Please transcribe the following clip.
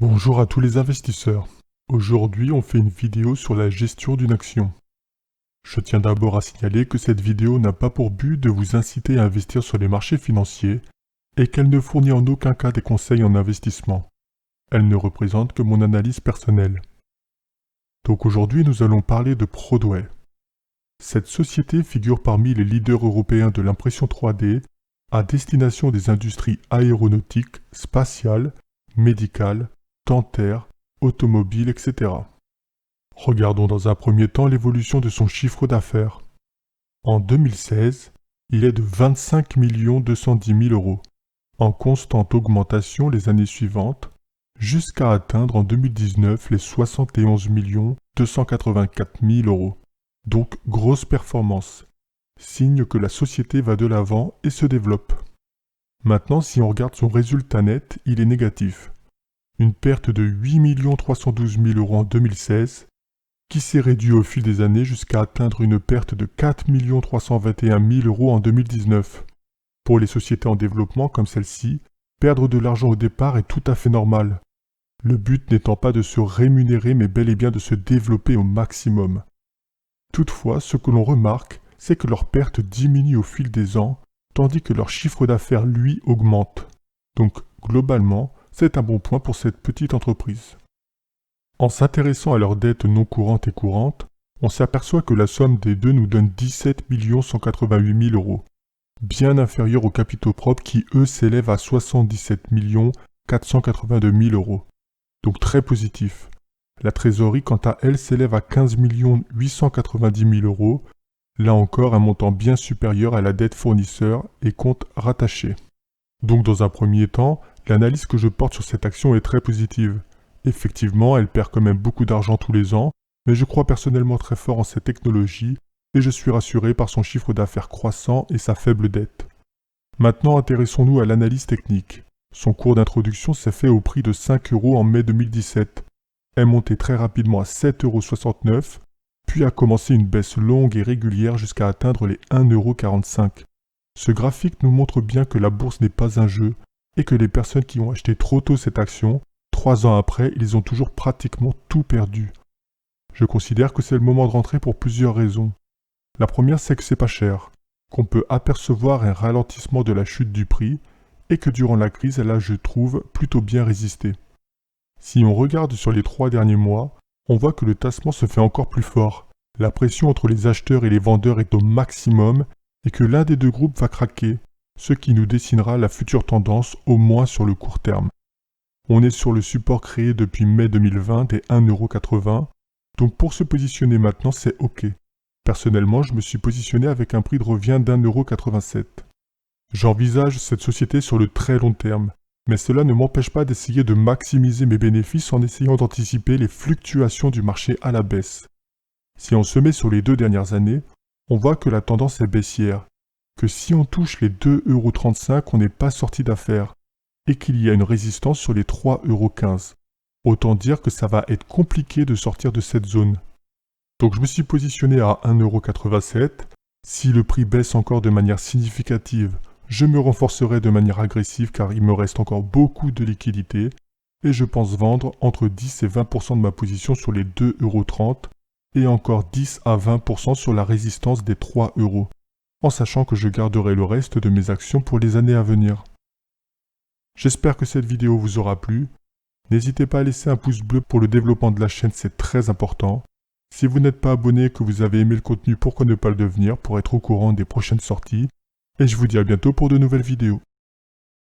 Bonjour à tous les investisseurs. Aujourd'hui, on fait une vidéo sur la gestion d'une action. Je tiens d'abord à signaler que cette vidéo n'a pas pour but de vous inciter à investir sur les marchés financiers et qu'elle ne fournit en aucun cas des conseils en investissement. Elle ne représente que mon analyse personnelle. Donc aujourd'hui, nous allons parler de Prodway. Cette société figure parmi les leaders européens de l'impression 3D à destination des industries aéronautiques, spatiales, médicales, dentaire, automobile, etc. Regardons dans un premier temps l'évolution de son chiffre d'affaires. En 2016, il est de 25 210 000 euros, en constante augmentation les années suivantes, jusqu'à atteindre en 2019 les 71 284 000 euros. Donc grosse performance, signe que la société va de l'avant et se développe. Maintenant, si on regarde son résultat net, il est négatif. Une perte de 8 312 000 euros en 2016, qui s'est réduite au fil des années jusqu'à atteindre une perte de 4 321 000 euros en 2019. Pour les sociétés en développement comme celle-ci, perdre de l'argent au départ est tout à fait normal. Le but n'étant pas de se rémunérer mais bel et bien de se développer au maximum. Toutefois, ce que l'on remarque, c'est que leur perte diminue au fil des ans, tandis que leur chiffre d'affaires, lui, augmente. Donc, globalement, c'est un bon point pour cette petite entreprise. En s'intéressant à leurs dettes non courantes et courantes, on s'aperçoit que la somme des deux nous donne 17 188 000 euros, bien inférieur aux capitaux propres qui, eux, s'élèvent à 77 482 000 euros. Donc très positif. La trésorerie, quant à elle, s'élève à 15 890 000 euros, là encore un montant bien supérieur à la dette fournisseur et compte rattaché. Donc dans un premier temps, l'analyse que je porte sur cette action est très positive. Effectivement, elle perd quand même beaucoup d'argent tous les ans, mais je crois personnellement très fort en cette technologie et je suis rassuré par son chiffre d'affaires croissant et sa faible dette. Maintenant, intéressons-nous à l'analyse technique. Son cours d'introduction s'est fait au prix de 5 euros en mai 2017. Est monté très rapidement à 7,69 euros, puis a commencé une baisse longue et régulière jusqu'à atteindre les 1,45 €. Ce graphique nous montre bien que la bourse n'est pas un jeu et que les personnes qui ont acheté trop tôt cette action, 3 ans après, ils ont toujours pratiquement tout perdu. Je considère que c'est le moment de rentrer pour plusieurs raisons. La première, c'est que c'est pas cher, qu'on peut apercevoir un ralentissement de la chute du prix et que durant la crise, elle a, je trouve, plutôt bien résisté. Si on regarde sur les 3 derniers mois, on voit que le tassement se fait encore plus fort. La pression entre les acheteurs et les vendeurs est au maximum et que l'un des deux groupes va craquer, ce qui nous dessinera la future tendance au moins sur le court terme. On est sur le support créé depuis mai 2020 des 1,80 €, donc pour se positionner maintenant c'est ok. Personnellement, je me suis positionné avec un prix de revient d'1,87 €. J'envisage cette société sur le très long terme, mais cela ne m'empêche pas d'essayer de maximiser mes bénéfices en essayant d'anticiper les fluctuations du marché à la baisse. Si on se met sur les 2 dernières années, on voit que la tendance est baissière, que si on touche les 2,35 €, on n'est pas sorti d'affaire, et qu'il y a une résistance sur les 3,15 €. Autant dire que ça va être compliqué de sortir de cette zone. Donc je me suis positionné à 1,87 €. Si le prix baisse encore de manière significative, je me renforcerai de manière agressive car il me reste encore beaucoup de liquidités et je pense vendre entre 10 et 20% de ma position sur les 2,30 € et encore 10 à 20% sur la résistance des 3 €, en sachant que je garderai le reste de mes actions pour les années à venir. J'espère que cette vidéo vous aura plu. N'hésitez pas à laisser un pouce bleu pour le développement de la chaîne, c'est très important. Si vous n'êtes pas abonné et que vous avez aimé le contenu, pourquoi ne pas le devenir pour être au courant des prochaines sorties. Et je vous dis à bientôt pour de nouvelles vidéos.